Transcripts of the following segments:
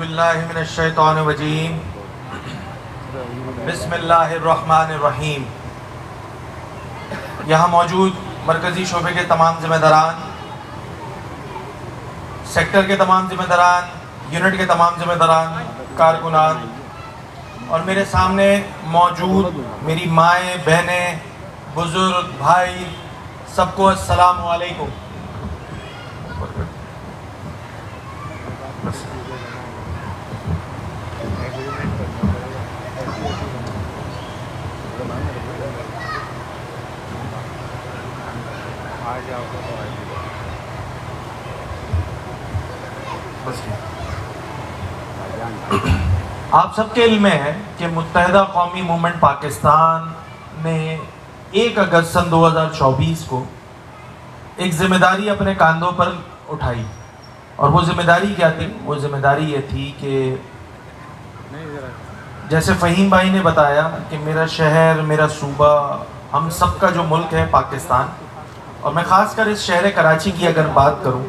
باللہ من الشیطان الرجیم بسم اللہ الرحمن الرحیم۔ یہاں موجود مرکزی شعبے کے تمام ذمہ داران، سیکٹر کے تمام ذمہ داران، یونٹ کے تمام ذمہ داران، کارکنان اور میرے سامنے موجود میری مائیں، بہنیں، بزرگ، بھائی، سب کو السلام علیکم۔ آپ سب کے علم میں ہے کہ متحدہ قومی موومنٹ پاکستان نے 1 اگست سن 2024 کو ایک ذمہ داری اپنے کاندھوں پر اٹھائی، اور وہ ذمہ داری کیا تھی؟ وہ ذمہ داری یہ تھی کہ جیسے فہیم بھائی نے بتایا کہ میرا شہر، میرا صوبہ، ہم سب کا جو ملک ہے پاکستان، اور میں خاص کر اس شہر کراچی کی اگر بات کروں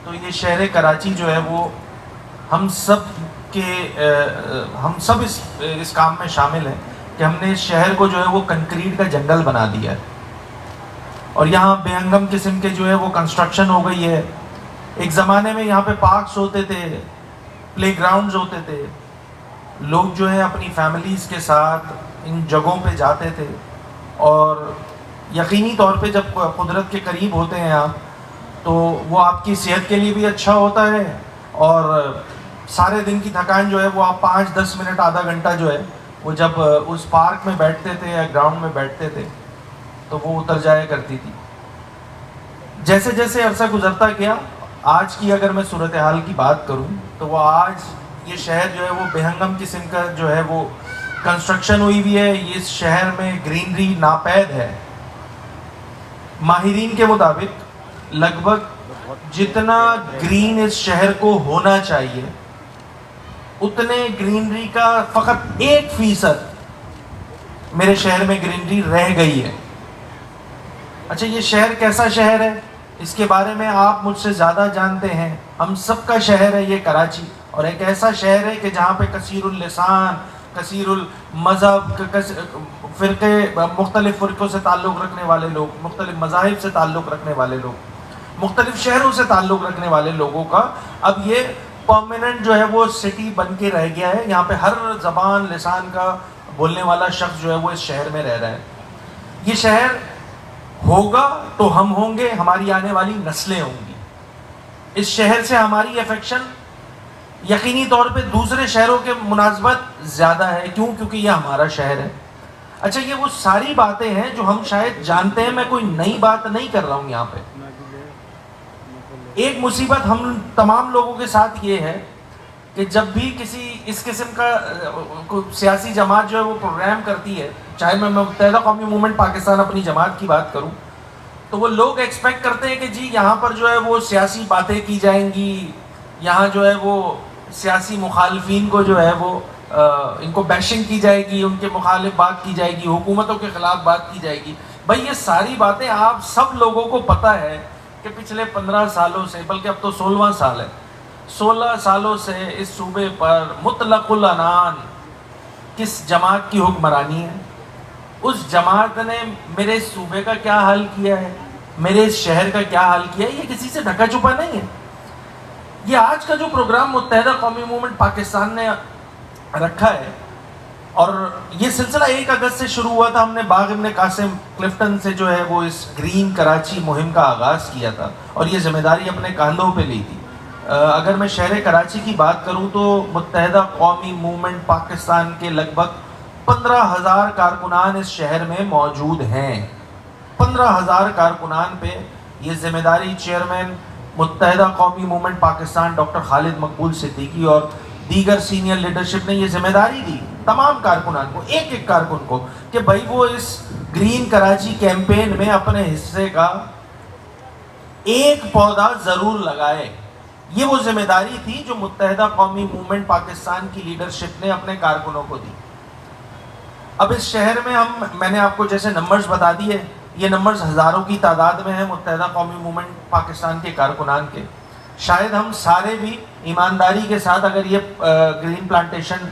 تو یہ شہر کراچی جو ہے وہ ہم سب اس کام میں شامل ہیں کہ ہم نے اس شہر کو جو ہے وہ کنکریٹ کا جنگل بنا دیا ہے، اور یہاں بے ہنگم قسم کے جو ہے وہ کنسٹرکشن ہو گئی ہے۔ ایک زمانے میں یہاں پہ پارکس ہوتے تھے، پلے گراؤنڈز ہوتے تھے، لوگ جو ہے اپنی فیملیز کے ساتھ ان جگہوں پہ جاتے تھے، اور یقینی طور پہ جب قدرت کے قریب ہوتے ہیں آپ تو وہ آپ کی صحت کے لیے بھی اچھا ہوتا ہے، اور سارے دن کی تھکان جو ہے وہ آپ 5-10 منٹ، آدھا گھنٹہ جو ہے وہ جب اس پارک میں بیٹھتے تھے یا گراؤنڈ میں بیٹھتے تھے تو وہ اتر جایا کرتی تھی۔ جیسے جیسے عرصہ گزرتا گیا، آج کی اگر میں صورتحال کی بات کروں تو وہ آج یہ شہر جو ہے وہ بے ہنگم قسم کا جو ہے وہ کنسٹرکشن ہوئی ہوئی ہے۔ اس شہر میں گرینری ناپید ہے۔ ماہرین کے مطابق لگ بھگ جتنا گرین اس شہر کو ہونا چاہیے اتنے گرینری کا فقط 1% میرے شہر میں گرینری رہ گئی ہے۔ اچھا، یہ شہر کیسا شہر ہے اس کے بارے میں آپ مجھ سے زیادہ جانتے ہیں۔ ہم سب کا شہر ہے یہ کراچی، اور ایک ایسا شہر ہے کہ جہاں پہ کثیر اللسان، کثیر المذہب، فرقے، مختلف فرقوں سے تعلق رکھنے والے لوگ، مختلف مذاہب سے تعلق رکھنے والے لوگ، مختلف شہروں سے تعلق رکھنے والے لوگوں کا اب یہ پرماننٹ جو ہے وہ سٹی بن کے رہ گیا ہے۔ یہاں پہ ہر زبان، لسان کا بولنے والا شخص جو ہے وہ اس شہر میں رہ رہا ہے۔ یہ شہر ہوگا تو ہم ہوں گے، ہماری آنے والی نسلیں ہوں گی۔ اس شہر سے ہماری افیکشن یقینی طور پہ دوسرے شہروں کے مناسبت زیادہ ہے۔ کیوں؟ کیونکہ یہ ہمارا شہر ہے۔ اچھا، یہ وہ ساری باتیں ہیں جو ہم شاید جانتے ہیں، میں کوئی نئی بات نہیں کر رہا ہوں یہاں پہ۔ ایک مصیبت ہم تمام لوگوں کے ساتھ یہ ہے کہ جب بھی کسی اس قسم کا سیاسی جماعت جو ہے وہ پروگرام کرتی ہے، چاہے میں متحدہ قومی موومنٹ پاکستان اپنی جماعت کی بات کروں، تو وہ لوگ ایکسپیکٹ کرتے ہیں کہ جی یہاں پر جو ہے وہ سیاسی باتیں کی جائیں گی، یہاں جو ہے وہ سیاسی مخالفین کو جو ہے وہ ان کو بیشنگ کی جائے گی، ان کے مخالف بات کی جائے گی، حکومتوں کے خلاف بات کی جائے گی۔ بھائی یہ ساری باتیں آپ سب لوگوں کو پتہ ہے کہ پچھلے 15 سالوں سے، بلکہ اب تو 16واں سال ہے، 16 سالوں سے اس صوبے پر مطلق العنان کس جماعت کی حکمرانی ہے۔ اس جماعت نے میرے صوبے کا کیا حال کیا ہے، میرے اس شہر کا کیا حال کیا ہے، یہ کسی سے ڈھکا چھپا نہیں ہے۔ یہ آج کا جو پروگرام متحدہ قومی موومنٹ پاکستان نے رکھا ہے، اور یہ سلسلہ 1 اگست سے شروع ہوا تھا۔ ہم نے باغ ابن قاسم کلفٹن سے جو ہے وہ اس گرین کراچی مہم کا آغاز کیا تھا، اور یہ ذمہ داری اپنے کاندھوں پہ لی تھی۔ اگر میں شہر کراچی کی بات کروں تو متحدہ قومی موومنٹ پاکستان کے لگ بھگ 15,000 کارکنان اس شہر میں موجود ہیں۔ 15,000 کارکنان پہ یہ ذمہ داری چیئرمین متحدہ قومی موومنٹ پاکستان ڈاکٹر خالد مقبول صدیقی اور دیگر سینئر لیڈرشپ نے یہ ذمہ داری دی تمام کارکنان کو، ایک ایک کارکن کو، کہ بھائی وہ اس گرین کراچی کیمپین میں اپنے حصے کا ایک پودا ضرور لگائے۔ یہ وہ ذمہ داری تھی جو متحدہ قومی موومنٹ پاکستان کی لیڈرشپ نے اپنے کارکنوں کو دی۔ اب اس شہر میں میں نے آپ کو جیسے نمبرز بتا دیے، یہ نمبرز ہزاروں کی تعداد میں ہیں متحدہ قومی موومنٹ پاکستان کے کارکنان کے۔ شاید ہم سارے بھی ایمانداری کے ساتھ اگر یہ گرین پلانٹیشن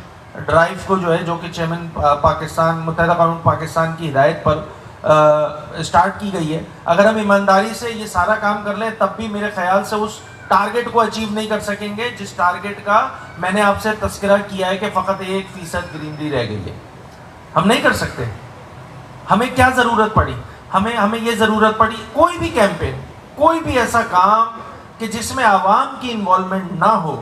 ڈرائیو کو جو ہے جو کہ چیئرمین پاکستان متحدہ قوم پاکستان کی ہدایت پر اسٹارٹ کی گئی ہے، اگر ہم ایمانداری سے یہ سارا کام کر لیں تب بھی میرے خیال سے اس ٹارگٹ کو اچیو نہیں کر سکیں گے جس ٹارگٹ کا میں نے آپ سے تذکرہ کیا ہے کہ فقط 1% گرینری رہ گئی ہے. ہم نہیں کر سکتے. ہمیں کیا ضرورت پڑی؟ ہمیں یہ ضرورت پڑی کوئی بھی کیمپین، کوئی بھی ایسا کام کہ جس میں عوام کی انوالومنٹ نہ ہو،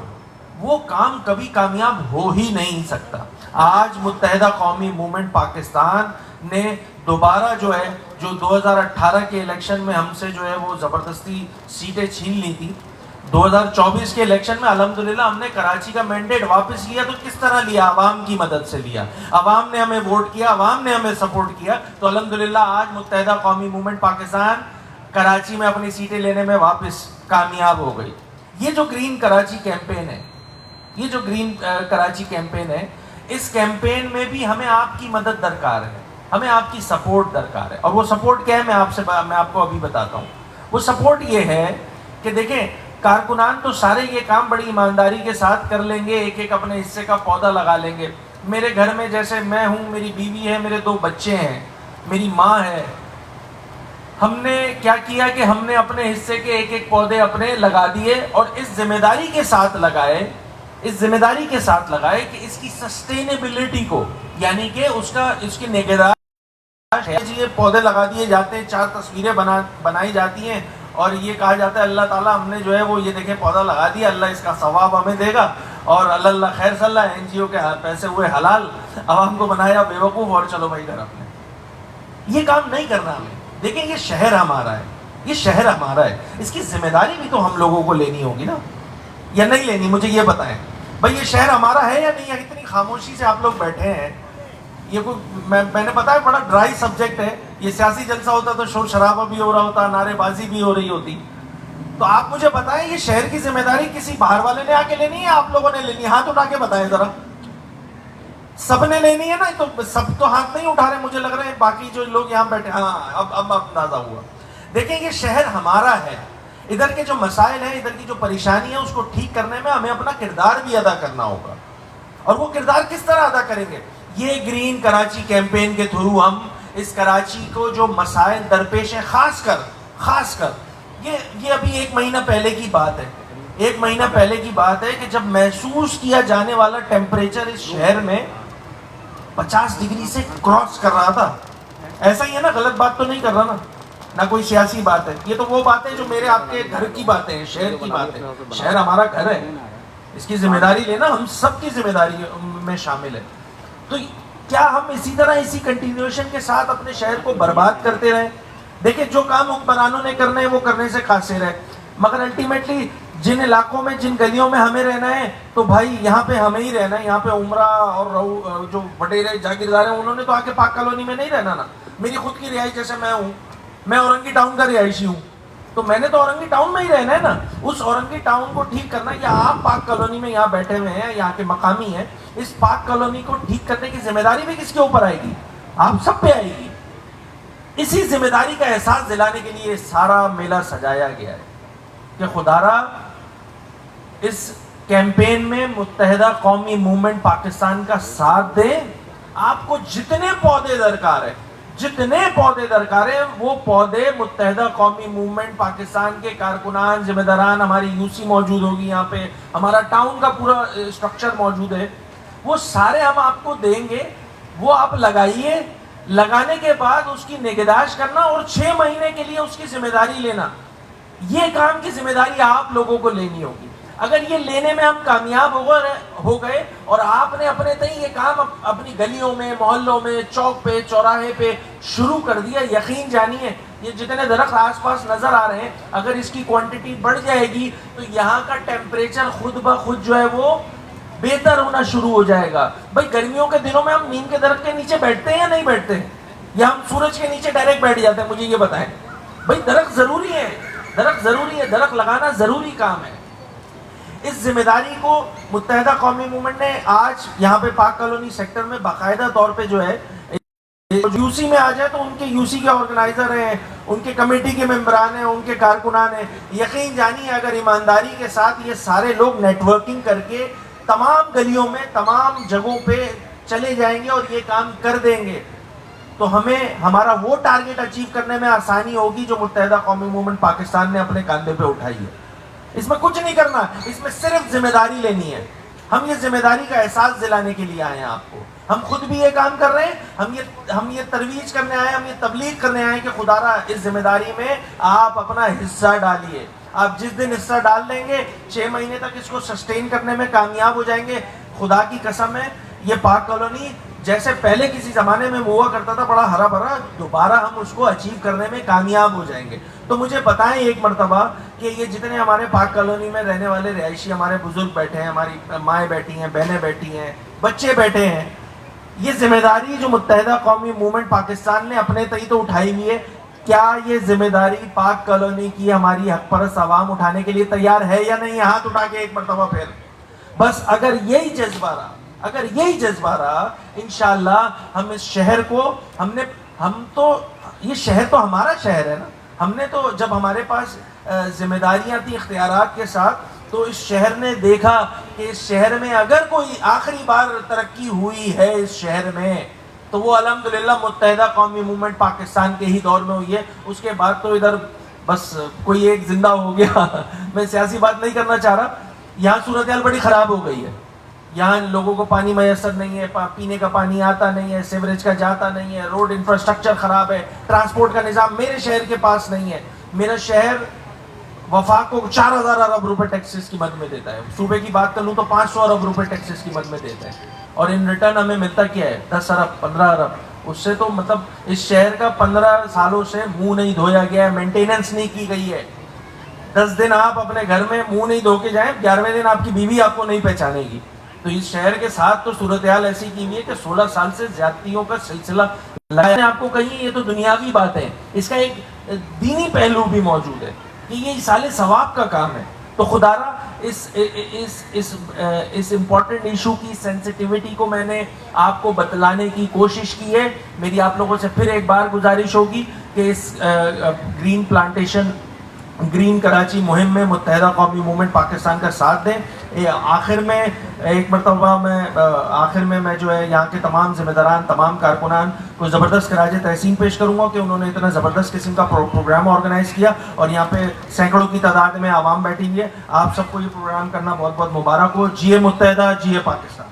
وہ کام کبھی کامیاب ہو ہی نہیں سکتا. آج متحدہ قومی موومنٹ پاکستان نے دوبارہ جو ہے جو 2018 کے الیکشن میں ہم سے جو ہے وہ زبردستی سیٹیں چھین لی تھی، 2024 کے الیکشن میں الحمدللہ ہم نے کراچی کا مینڈیٹ واپس لیا. تو کس طرح لیا؟ عوام کی مدد سے لیا. عوام نے ہمیں ووٹ کیا، عوام نے ہمیں سپورٹ کیا. تو الحمدللہ آج متحدہ قومی موومنٹ پاکستان کراچی میں اپنی سیٹیں لینے میں واپس کامیاب ہو گئی. یہ جو گرین کراچی کیمپین ہے، یہ جو گرین کراچی کیمپین ہے، اس کیمپین میں بھی ہمیں آپ کی مدد درکار ہے، ہمیں آپ کی سپورٹ درکار ہے. اور وہ سپورٹ کیا ہے میں آپ کو ابھی بتاتا ہوں. وہ سپورٹ یہ ہے کہ دیکھیں کارکنان تو سارے یہ کام بڑی ایمانداری کے ساتھ کر لیں گے، ایک ایک اپنے حصے کا پودا لگا لیں گے. میرے گھر میں جیسے میں ہوں، میری بیوی ہے، میرے 2 بچے ہیں، میری ماں ہے. ہم نے کیا کیا کہ ہم نے اپنے حصے کے ایک ایک پودے اپنے لگا دیے اور اس ذمہ داری کے ساتھ لگائے کہ اس کی سسٹینیبلٹی کو، یعنی کہ اس کی نگہداشت ہے. یہ پودے لگا دیے جاتے ہیں، 4 تصویریں بنائی جاتی ہیں اور یہ کہا جاتا ہے اللہ تعالیٰ ہم نے جو ہے وہ یہ دیکھیں پودا لگا دیا، اللہ اس کا ثواب ہمیں دے گا اور اللہ خیر صلی اللہ. NGO کے پیسے ہوئے حلال، عوام کو بنایا بیوقوف اور چلو بھائی گھر اپنے. یہ کام نہیں کرنا ہمیں. دیکھیں یہ شہر ہمارا ہے، یہ شہر ہمارا ہے، اس کی ذمہ داری بھی تو ہم لوگوں کو لینی ہوگی نا، یا نہیں لینی؟ مجھے یہ بتائیں بھائی، یہ شہر ہمارا ہے یا نہیں ہے؟ اتنی خاموشی سے آپ لوگ بیٹھے ہیں. یہ کوئی میں نے بتایا بڑا ڈرائی سبجیکٹ ہے. یہ سیاسی جلسہ ہوتا تو شور شرابہ بھی ہو رہا ہوتا، نعرے بازی بھی ہو رہی ہوتی. تو آپ مجھے بتائیں یہ شہر کی ذمہ داری کسی باہر والے نے آ کے لینی ہے یا آپ لوگوں نے لینی ہے؟ ہاتھ اٹھا کے بتائیں ذرا. سب نے لینی ہے نا؟ تو سب تو ہاتھ نہیں اٹھا رہے، مجھے لگ رہا ہے باقی جو لوگ یہاں بیٹھے. ہاں اب اندازہ ہوا. دیکھیں یہ شہر ہمارا ہے، ادھر کے جو مسائل ہیں، ادھر کی جو پریشانی ہے، اس کو ٹھیک کرنے میں ہمیں اپنا کردار بھی ادا کرنا ہوگا. اور وہ کردار کس طرح ادا کریں گے؟ یہ گرین کراچی کیمپین کے تھرو ہم اس کراچی کو جو مسائل درپیش ہیں، خاص کر یہ ابھی 1 مہینہ پہلے کی بات ہے. 1 مہینہ پہلے کی بات ہے کہ جب محسوس کیا جانے والا ٹیمپریچر اس شہر میں 50 ڈگری سے کراس کر رہا تھا. ایسا ہی ہے نا؟ غلط بات تو نہیں کر رہا نہ کوئی سیاسی بات ہے. یہ تو وہ بات ہے جو میرے آپ کے گھر کی باتیں ہیں، شہر کی بات ہے. شہر ہمارا گھر ہے، اس کی ذمہ داری لینا ہم سب کی ذمہ داری میں شامل ہے. تو کیا ہم اسی طرح اسی کنٹینیوشن کے ساتھ اپنے شہر کو برباد کرتے رہیں؟ دیکھیں جو کام حکمرانوں نے کرنے ہیں وہ کرنے سے قاصر ہے، مگر الٹیمیٹلی جن علاقوں میں، جن گلیوں میں ہمیں رہنا ہے تو بھائی یہاں پہ ہمیں ہی رہنا ہے. یہاں پہ عمرہ اور جو وڈیرے جاگیردار ہیں انہوں نے تو آ کے پاک کالونی میں نہیں رہنا نا. میری خود کی رہائش، جیسے میں ہوں، میں اورنگی ٹاؤن کا رہائشی ہوں، تو میں نے تو اورنگی ٹاؤن میں ہی رہنا ہے نا. اس اورنگی ٹاؤن کو ٹھیک کرنا، یا آپ پاک کالونی میں یہاں بیٹھے ہوئے ہیں، یہاں کے مقامی ہیں، اس پاک کالونی کو ٹھیک کرنے کی ذمہ داری بھی کس کے اوپر آئے گی؟ آپ سب پہ آئے گی. اسی ذمہ داری کا احساس دلانے کے لیے سارا میلہ سجایا گیا ہے کہ خدارا اس کیمپین میں متحدہ قومی موومنٹ پاکستان کا ساتھ دے. آپ کو جتنے پودے درکار ہیں وہ پودے متحدہ قومی موومنٹ پاکستان کے کارکنان، ذمہ داران، ہماری UC موجود ہوگی یہاں پہ، ہمارا ٹاؤن کا پورا اسٹرکچر موجود ہے، وہ سارے ہم آپ کو دیں گے. وہ آپ لگائیے، لگانے کے بعد اس کی نگہداشت کرنا اور 6 مہینے کے لیے اس کی ذمہ داری لینا. یہ کام کی ذمہ داری آپ لوگوں کو لینی ہوگی. اگر یہ لینے میں ہم کامیاب ہو گئے اور آپ نے اپنے تئیں یہ کام اپنی گلیوں میں، محلوں میں، چوک پہ، چوراہے پہ شروع کر دیا، یقین جانیے یہ جتنے درخت آس پاس نظر آ رہے ہیں، اگر اس کی کوانٹٹی بڑھ جائے گی تو یہاں کا ٹیمپریچر خود بخود جو ہے وہ بہتر ہونا شروع ہو جائے گا. بھائی گرمیوں کے دنوں میں ہم نیم کے درخت کے نیچے بیٹھتے ہیں یا نہیں بیٹھتے ہیں؟ یا ہم سورج کے نیچے ڈائریکٹ بیٹھ جاتے ہیں؟ مجھے یہ بتائیں. بھائی درخت ضروری ہے، درخت لگانا ضروری کام ہے. اس ذمہ داری کو متحدہ قومی موومنٹ نے آج یہاں پہ پاک کالونی سیکٹر میں باقاعدہ طور پہ جو ہے یو سی میں آ جائے تو ان کے یو سی کے آرگنائزر ہیں, ان کے کمیٹی کے ممبران ہیں, ان کے کارکنان ہیں. یقین جانیے اگر ایمانداری کے ساتھ یہ سارے لوگ نیٹ ورکنگ کر کے تمام گلیوں میں تمام جگہوں پہ چلے جائیں گے اور یہ کام کر دیں گے تو ہمیں ہمارا وہ ٹارگٹ اچیو کرنے میں آسانی ہوگی جو متحدہ قومی موومنٹ پاکستان نے اپنے کاندھے پہ اٹھائی ہے. اس میں کچھ نہیں کرنا, اس میں صرف ذمہ داری لینی ہے. ہم یہ ذمہ داری کا احساس دلانے کے لیے آئے ہیں آپ کو. ہم خود بھی یہ کام کر رہے ہیں, ہم یہ ترویج کرنے آئے ہیں, ہم یہ تبلیغ کرنے آئے ہیں کہ خدا را اس ذمہ داری میں آپ اپنا حصہ ڈالیے. آپ جس دن حصہ ڈال دیں گے 6 مہینے تک اس کو سسٹین کرنے میں کامیاب ہو جائیں گے. خدا کی قسم ہے یہ پاک کالونی جیسے پہلے کسی زمانے میں ہوا کرتا تھا بڑا ہرا بھرا, دوبارہ ہم اس کو اچیو کرنے میں کامیاب ہو جائیں گے. تو مجھے بتائیں ایک مرتبہ کہ یہ جتنے ہمارے پاک کالونی میں رہنے والے رہائشی, ہمارے بزرگ بیٹھے ہیں, ہماری مائیں بیٹھی ہیں, بہنیں بیٹھی ہیں, بچے بیٹھے ہیں, یہ ذمہ داری جو متحدہ قومی موومنٹ پاکستان نے اپنے تئیں تو اٹھائی ہوئی ہے, کیا یہ ذمہ داری پاک کالونی کی ہماری حق پرست عوام اٹھانے کے لیے تیار ہے یا نہیں؟ ہاتھ اٹھا کے ایک مرتبہ پھر. بس اگر یہی جذبہ رہا انشاءاللہ ہم اس شہر کو یہ شہر تو ہمارا شہر ہے نا. ہم نے تو جب ہمارے پاس ذمہ داریاں تھیں اختیارات کے ساتھ تو اس شہر نے دیکھا کہ اس شہر میں اگر کوئی آخری بار ترقی ہوئی ہے اس شہر میں تو وہ الحمدللہ متحدہ قومی موومنٹ پاکستان کے ہی دور میں ہوئی ہے. اس کے بعد تو ادھر بس کوئی ایک زندہ ہو گیا. میں سیاسی بات نہیں کرنا چاہ رہا. یہاں صورتحال بڑی خراب ہو گئی ہے. یہاں لوگوں کو پانی میسر نہیں ہے, پینے کا پانی آتا نہیں ہے, سیوریج کا جاتا نہیں ہے, روڈ انفراسٹرکچر خراب ہے, ٹرانسپورٹ کا نظام میرے شہر کے پاس نہیں ہے. میرا شہر وفاق کو 4000 ارب روپے ٹیکسز کی مد میں دیتا ہے. صوبے کی بات کر لوں تو 500 ارب روپے ٹیکسز کی مد میں دیتا ہے, اور ان ریٹرن ہمیں ملتا کیا ہے 10 ارب 15 ارب. اس سے تو مطلب اس شہر کا 15 سالوں سے منہ نہیں دھویا گیا ہے, مینٹیننس نہیں کی گئی ہے. 10 دن آپ اپنے گھر میں منہ نہیں دھو کے جائیں, 11ویں دن آپ کی بیوی آپ کو نہیں پہچانے گی. تو اس شہر کے ساتھ تو صورتحال ایسی کی ہوئی ہے کہ 16 سال سے زیادتیوں کا سلسلہ نے آپ کو کہیں. یہ تو دنیاوی بات ہے, اس کا ایک دینی پہلو بھی موجود ہے کہ یہ سال ثواب کا کام ہے. تو خدا را اس امپورٹنٹ ایشو کی سینسٹیوٹی کو میں نے آپ کو بتلانے کی کوشش کی ہے. میری آپ لوگوں سے پھر ایک بار گزارش ہوگی کہ اس گرین پلانٹیشن گرین کراچی مہم میں متحدہ قومی موومنٹ پاکستان کا ساتھ دیں. آخر میں ایک مرتبہ میں جو ہے یہاں کے تمام ذمہ داران, تمام کارکنان کو زبردست خراج تحسین پیش کروں گا کہ انہوں نے اتنا زبردست قسم کا پروگرام آرگنائز کیا, اور یہاں پہ سینکڑوں کی تعداد میں عوام بیٹھی ہوئی ہے. آپ سب کو یہ پروگرام کرنا بہت بہت مبارک ہو. جیے متحدہ, جیے پاکستان.